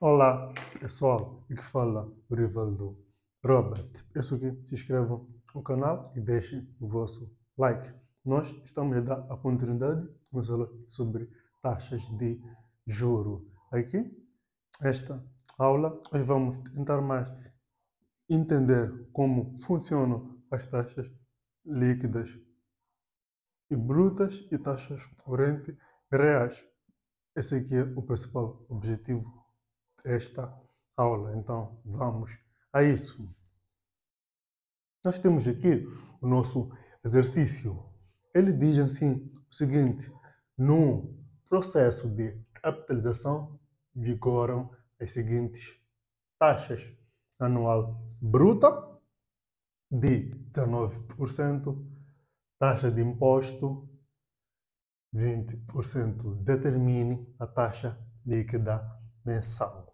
Olá, pessoal, aqui fala o Rivaldo Robert. Peço que se inscrevam no canal e deixem o vosso like. Nós estamos a dar a oportunidade de falar sobre taxas de juro. Aqui, esta aula, nós vamos tentar mais entender como funcionam as taxas líquidas e brutas e taxas correntes reais. Esse aqui é o principal objetivo desta aula. Então, vamos a isso. Nós temos aqui o nosso exercício. Ele diz assim o seguinte: no processo de capitalização vigoram as seguintes taxas: anual bruta de 19%, taxa de imposto 20%. Determine a taxa líquida mensal.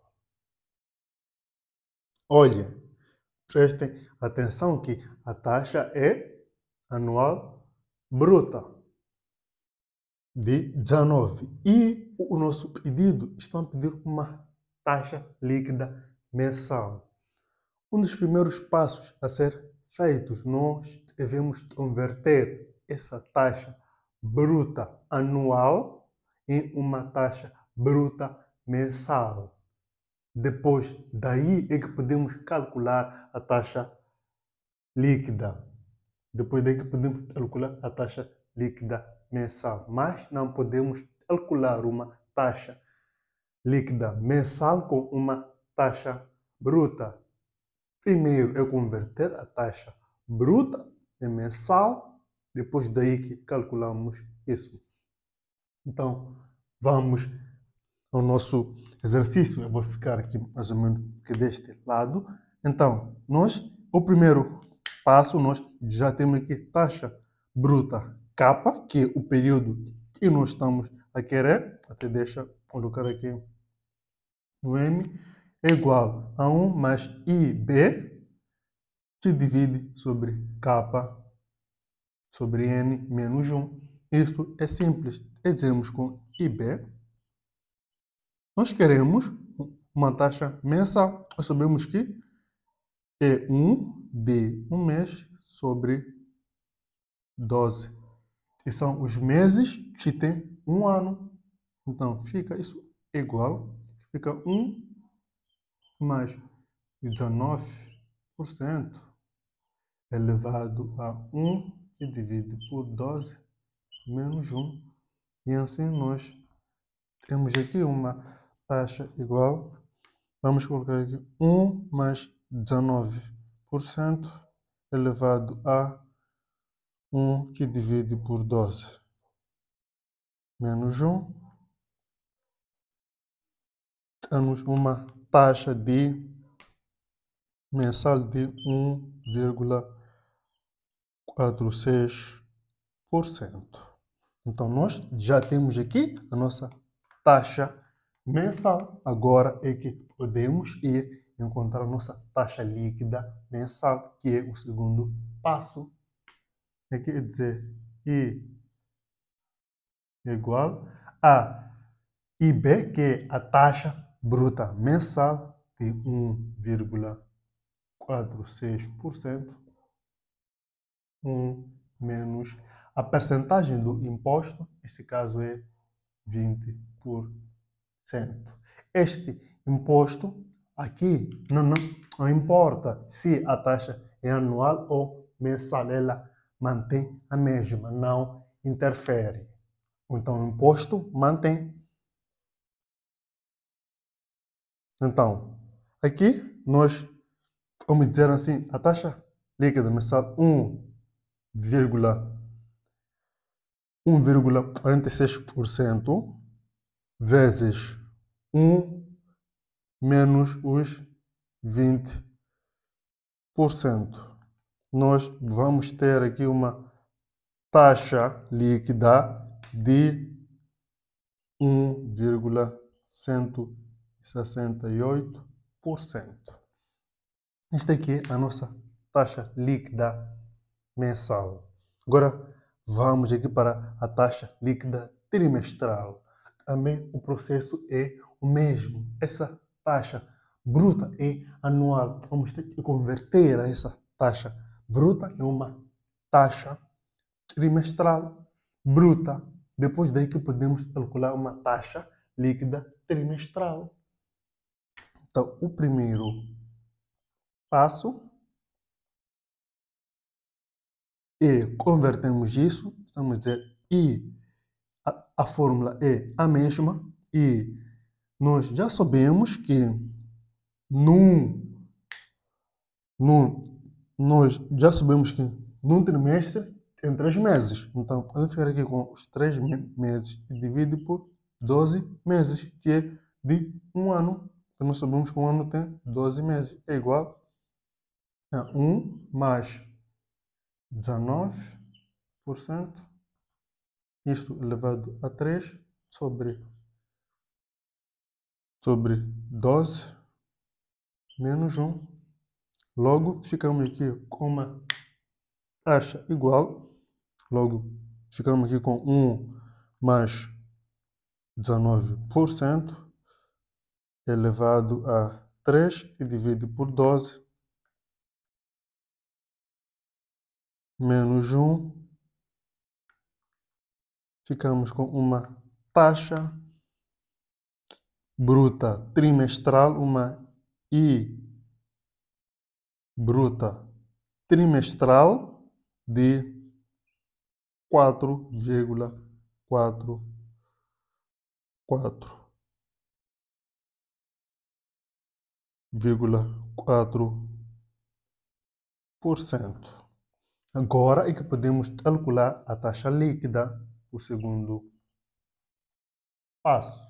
Olha, prestem atenção que a taxa é anual bruta de 19 e o nosso pedido está a pedir uma taxa líquida mensal. Um dos primeiros passos a ser feitos, nós devemos converter essa taxa bruta anual em uma taxa bruta mensal. Depois daí é que podemos calcular a taxa líquida. Depois daí que podemos calcular a taxa líquida mensal. Mas não podemos calcular uma taxa líquida mensal com uma taxa bruta. Primeiro é converter a taxa bruta em mensal. Depois daí que calculamos isso. Então, vamos ao nosso exercício. Eu vou ficar aqui mais ou menos deste lado. Então, o primeiro passo, nós já temos aqui taxa bruta K, que é o período que nós estamos a querer. Até deixa colocar aqui no M, é igual a 1 mais IB, que divide sobre K sobre N menos 1. Isto é simples. Dizemos com IB. Nós queremos uma taxa mensal. Nós sabemos que é 1 de um mês sobre 12. E são os meses que têm um ano. Então, fica isso igual. Fica 1 mais 19% elevado a 1 que divide por 12 menos 1. E assim nós temos aqui uma taxa igual. Vamos colocar aqui 1 mais 19% elevado a 1 que divide por 12 menos 1. Temos uma taxa de mensal de 1,46%. Então, nós já temos aqui a nossa taxa mensal. Agora é que podemos ir encontrar a nossa taxa líquida mensal, que é o segundo passo. É quer dizer, I igual a IB, que é a taxa bruta mensal de 1,46%, 1 menos a percentagem do imposto, nesse caso é 20%. Este imposto aqui não importa se a taxa é anual ou mensal, ela mantém a mesma, não interfere. Então, o imposto mantém. Então, aqui nós vamos dizer assim, a taxa líquida mensal 1,46% vezes 1 menos os 20%. Nós vamos ter aqui uma taxa líquida de 1,168%. Esta aqui é a nossa taxa líquida mensal. Agora, vamos aqui para a taxa líquida trimestral. Também o processo é o mesmo. Essa taxa bruta e anual. Vamos ter que converter essa taxa bruta em uma taxa trimestral bruta. Depois daí que podemos calcular uma taxa líquida trimestral. Então, o primeiro passo é convertemos isso, estamos a dizer, e a fórmula é a mesma, e nós já sabemos que nós já sabemos que num trimestre tem 3 meses. Então, pode ficar aqui com os 3 meses e divide por 12 meses, que é de um ano. Então, nós sabemos que um ano tem 12 meses. É igual a 1 mais 19%, isto elevado a 3 sobre 12 menos 1. Logo, ficamos aqui com uma taxa igual. Logo, ficamos aqui com 1 mais 19% elevado a 3 e divide por 12 menos 1. Ficamos com uma taxa bruta trimestral, uma I bruta trimestral de 4,4%. Agora é que podemos calcular a taxa líquida, o segundo passo.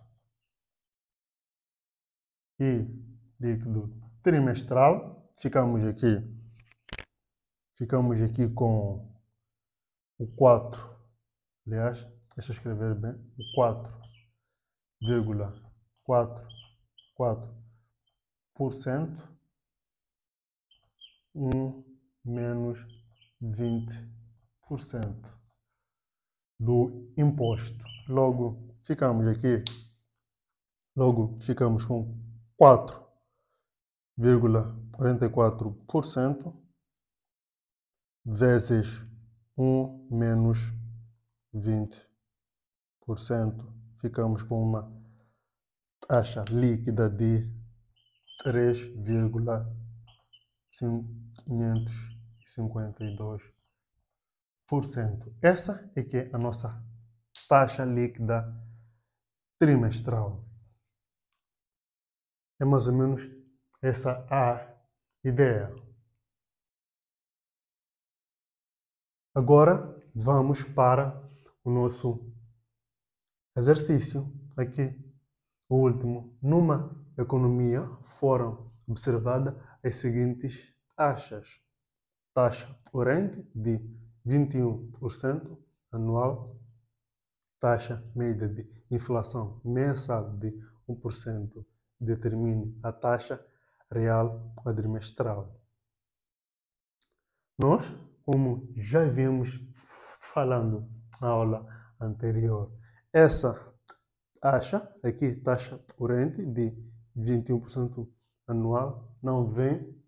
E líquido trimestral, ficamos aqui com o 4. Aliás, deixa eu escrever bem, o 4,44%, 1 menos 20% do imposto. Logo, ficamos com 4,44% vezes 1 menos 20%. Ficamos com uma taxa líquida de 3,552%. Essa é que é a nossa taxa líquida trimestral. É mais ou menos essa a ideia. Agora vamos para o nosso exercício. Aqui, o último. Numa economia foram observadas as seguintes taxas. Taxa corrente de 21% anual, taxa média de inflação mensal de 1%, determine a taxa real quadrimestral. Nós, como já vimos falando na aula anterior, essa taxa aqui, taxa corrente de 21% anual, não vem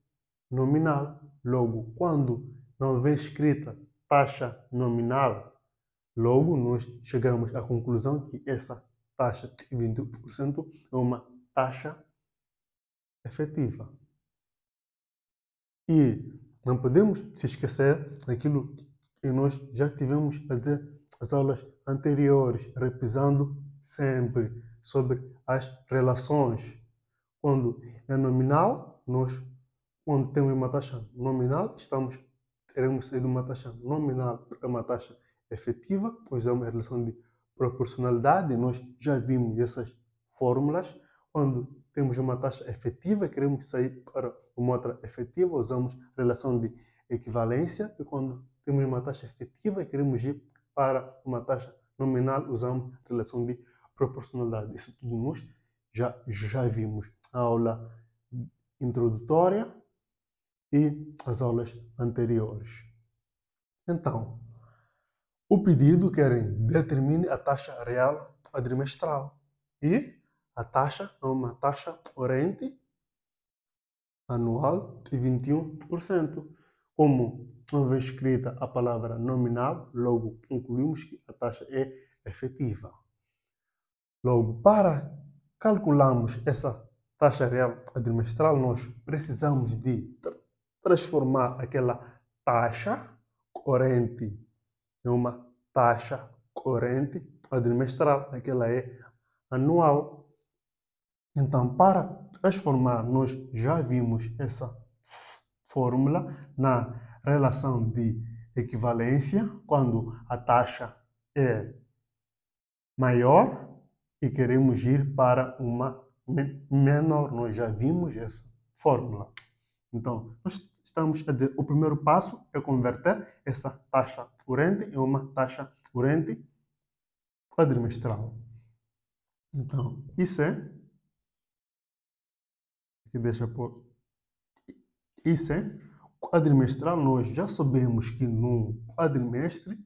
nominal. Logo, quando não vem escrita taxa nominal, logo nós chegamos à conclusão que essa taxa de 21% é uma taxa efetiva. E não podemos se esquecer daquilo que nós já tivemos a dizer nas aulas anteriores, repisando sempre sobre as relações. Quando é nominal, quando temos uma taxa nominal, teremos saído uma taxa nominal para uma taxa efetiva, usamos a relação de proporcionalidade, nós já vimos essas fórmulas. Quando temos uma taxa efetiva, queremos sair para uma outra efetiva, usamos a relação de equivalência, e quando temos uma taxa efetiva e queremos ir para uma taxa nominal, usamos a relação de proporcionalidade. Isso tudo nós já vimos na aula introdutória e as aulas anteriores. Então, o pedido querem determine a taxa real quadrimestral e a taxa é uma taxa corrente anual de 21%. Como uma vez escrita a palavra nominal, logo concluímos que a taxa é efetiva. Logo, para calcularmos essa taxa real trimestral, nós precisamos de transformar aquela taxa corrente em uma taxa corrente trimestral, aquela é anual. Então, para transformar, nós já vimos essa fórmula na relação de equivalência, quando a taxa é maior e queremos ir para uma menor. Nós já vimos essa fórmula. Então, nós estamos a dizer, o primeiro passo é converter essa taxa corrente em uma taxa corrente quadrimestral. Então, isso é, aqui deixa por, isso é quadrimestral. Nós já sabemos que num quadrimestre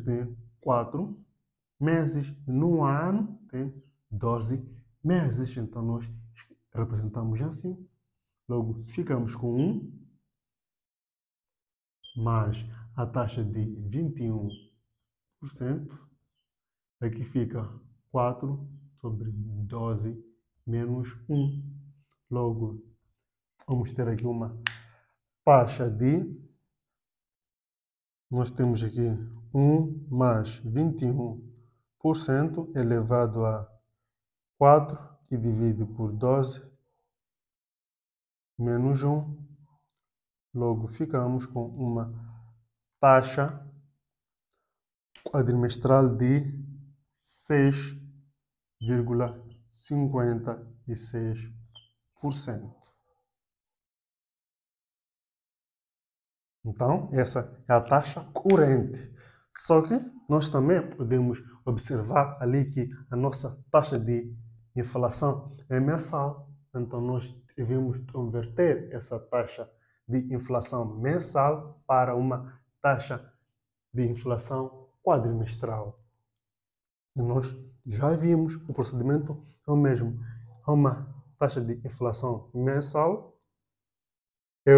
tem 4 meses, e num ano tem 12 meses. Então, nós representamos assim. Logo, ficamos com 1 mais a taxa de 21%. Aqui fica 4 sobre 12 menos 1. Logo, vamos ter aqui uma taxa de... Nós temos aqui 1 mais 21% elevado a 4, que divide por 12 menos 1. Logo, ficamos com uma taxa quadrimestral de 6,56%. Então, essa é a taxa corrente. Só que nós também podemos observar ali que a nossa taxa de inflação é mensal. Então, nós devemos converter essa taxa de inflação mensal para uma taxa de inflação quadrimestral. E nós já vimos, o procedimento é o mesmo. Há uma taxa de inflação mensal, é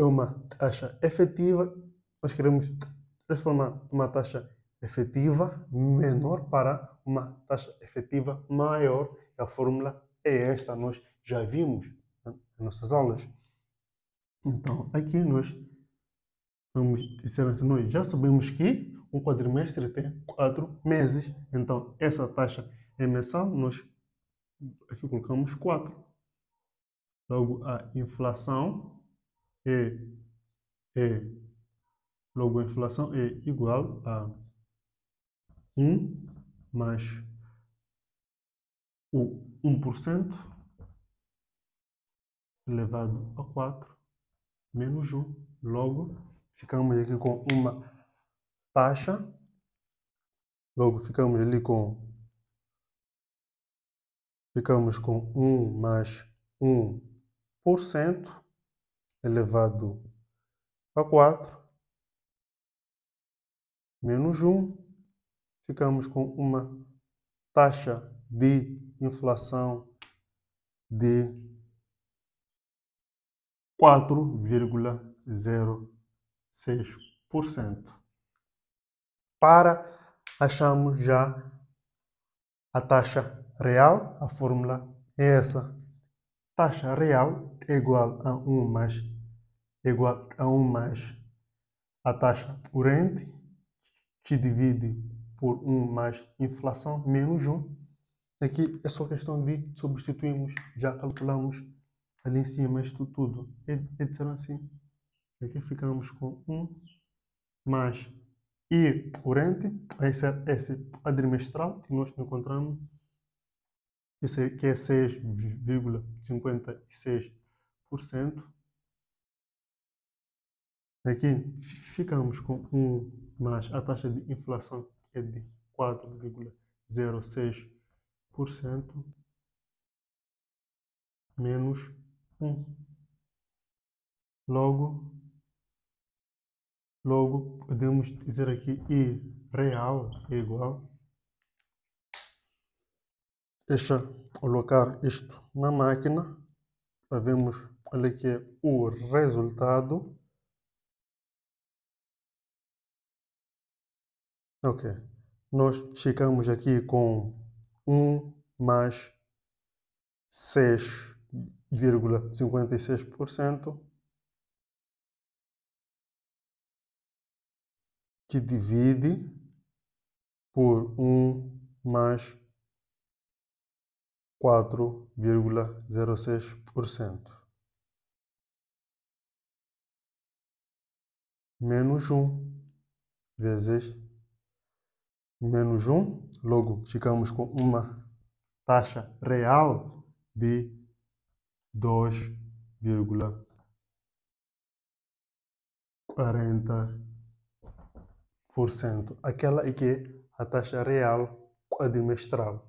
uma taxa efetiva. Nós queremos transformar uma taxa efetiva menor para uma taxa efetiva maior. A fórmula é esta, nós já vimos nas nossas aulas. Então, aqui nós vamos dizer assim, nós já sabemos que um quadrimestre tem 4 meses. Então, essa taxa é mensal, nós aqui colocamos 4. Logo, a inflação logo a inflação é igual a 1 mais o 1% elevado a 4 menos 1. Logo, ficamos aqui com uma taxa. Logo, ficamos com 1 mais 1% elevado a 4 menos 1. Ficamos com uma taxa de inflação de 4,06%. Para acharmos já a taxa real, a fórmula é essa. Taxa real é igual a 1 mais a taxa corrente, que divide por 1 mais inflação menos 1. Aqui é só questão de substituirmos, já calculamos ali em cima isto tudo. É de ser assim. Aqui ficamos com 1 mais I corrente, esse quadrimestral que nós encontramos, que é 6,56%. Aqui ficamos com 1 mais a taxa de inflação, que é de 4,06%, menos 1. Logo, podemos dizer aqui I real é igual Deixa colocar isto na máquina para vermos qual é que é o resultado. Ok. Nós ficamos aqui com 1 mais 6,56%, que divide por 1 mais 4,06%. Menos 1 vezes menos 1. Logo, ficamos com uma taxa real de 2,40%. Aquela é que é a taxa real quadrimestral,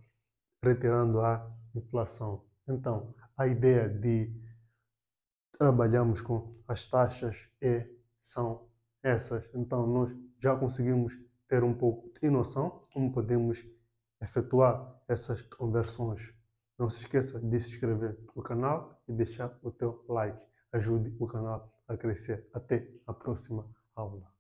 retirando a inflação. Então, a ideia de trabalharmos com as taxas são essas. Então, nós já conseguimos ter um pouco de noção como podemos efetuar essas conversões. Não se esqueça de se inscrever no canal e deixar o teu like. Ajude o canal a crescer. Até a próxima aula.